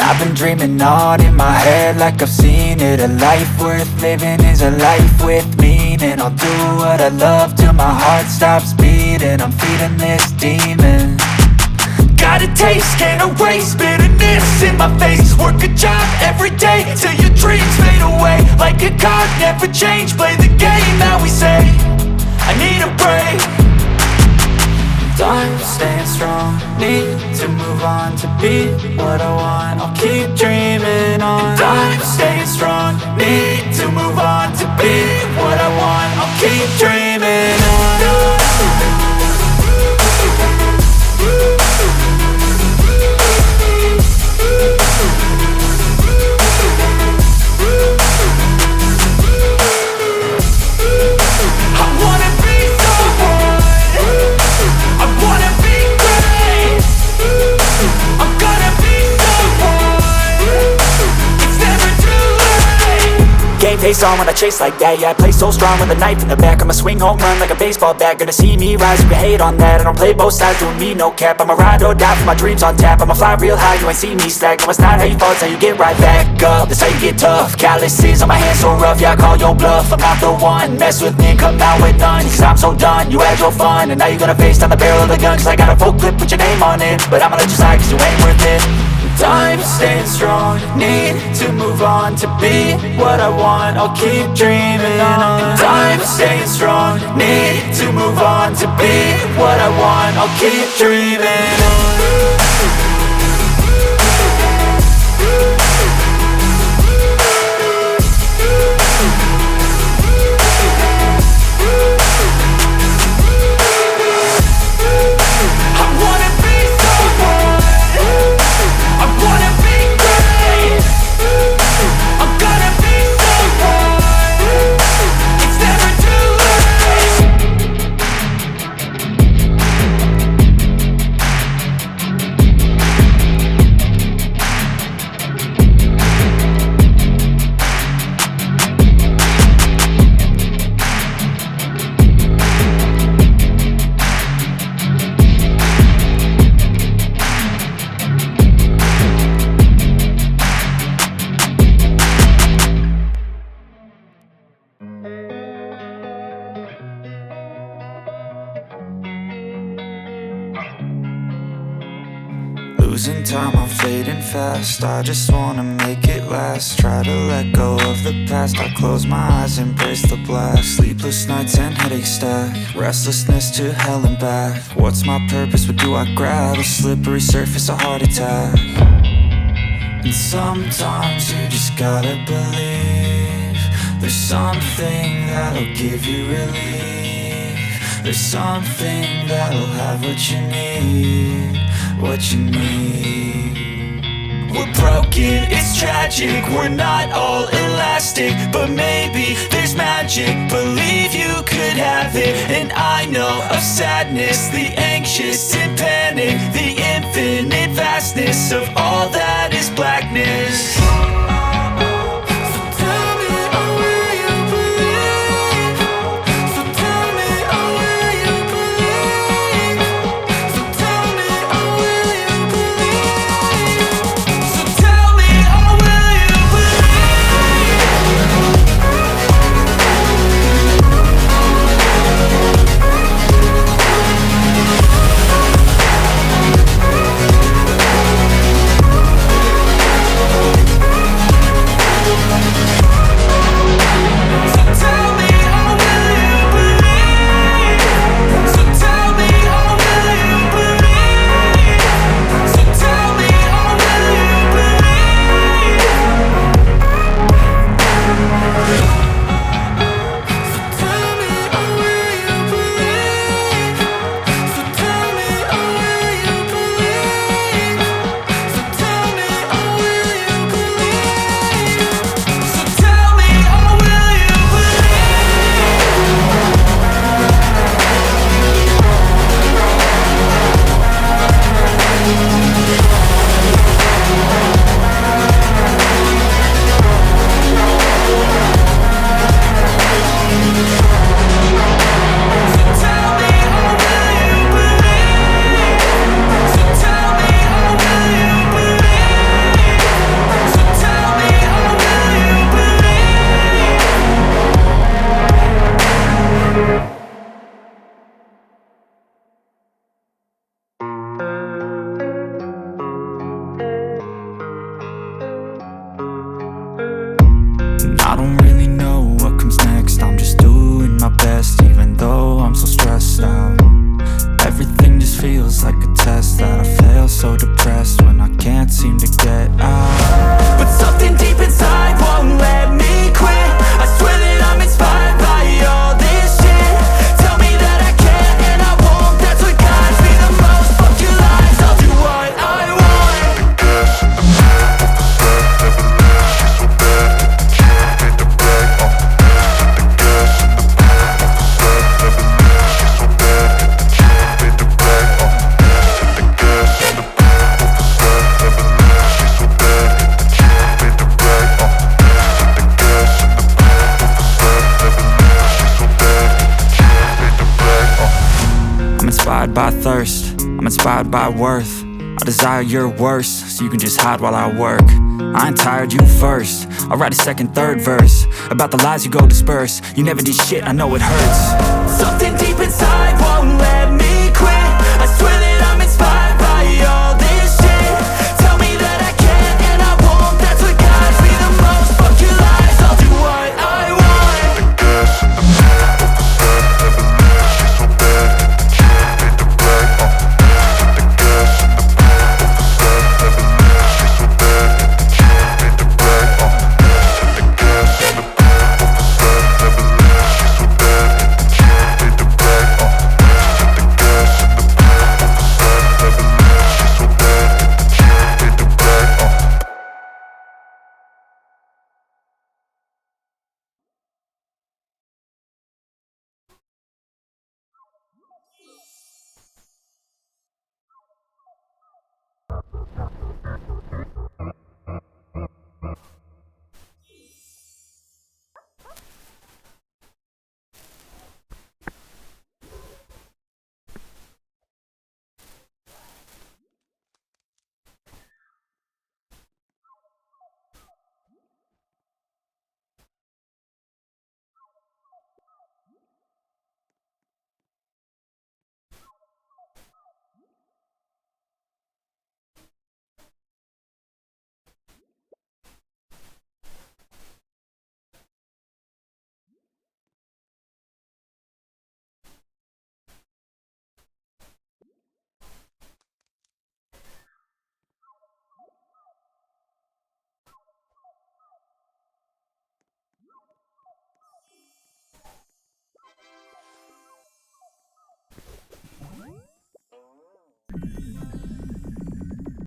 I've been dreaming on in my head like I've seen it. A life worth living is a life with meaning. I'll do what I love till my heart stops beating. I'm feeding this demon. Got a taste, can't erase bitterness in my face. Work a job every day till your dreams fade away. Like a card, never change, play the game that we say. I need a break. I'm staying strong, need to move on to be what I want. I'll keep dreaming on. I'm staying strong, need to move on to be what I want. I'll keep dreaming on. Face on when I chase like that. Yeah, I play so strong with a knife in the back. I'ma swing home run like a baseball bat. Gonna see me rise, you can hate on that. I don't play both sides, doing me no cap. I'ma ride or die for my dreams on tap. I'ma fly real high, you ain't see me slack. No, it's not how you fall, it's how you get right back up. That's how you get tough. Calluses on my hands so rough, yeah, I call your bluff. I'm not the one, mess with me and come out with none. Cause I'm so done, you had your fun. And now you're gonna face down the barrel of the gun. Cause I got a full clip with your name on it. But I'ma let you slide cause you ain't worth it. I'm staying strong, need to move on to be what I want. I'll keep dreaming on. I'm staying strong, need to move on to be what I want. I'll keep dreaming on. Losing time, I'm fading fast. I just wanna make it last. Try to let go of the past. I close my eyes, embrace the blast. Sleepless nights and headaches stack. Restlessness to hell and back. What's my purpose? What do I grab? A slippery surface, a heart attack. And sometimes you just gotta believe there's something that'll give you relief. There's something that'll have what you need. What you need. We're broken, it's tragic. We're not all elastic, but maybe there's magic. Believe you could have it. And I know of sadness, the anxious and panic, the infinite vastness of all that is blackness. inspired by thirst, I'm inspired by worth. I desire your worst, so you can just hide while I work. I ain't tired, you first. I'll write a second, third verse about the lies you go disperse. You never did shit, I know it hurts.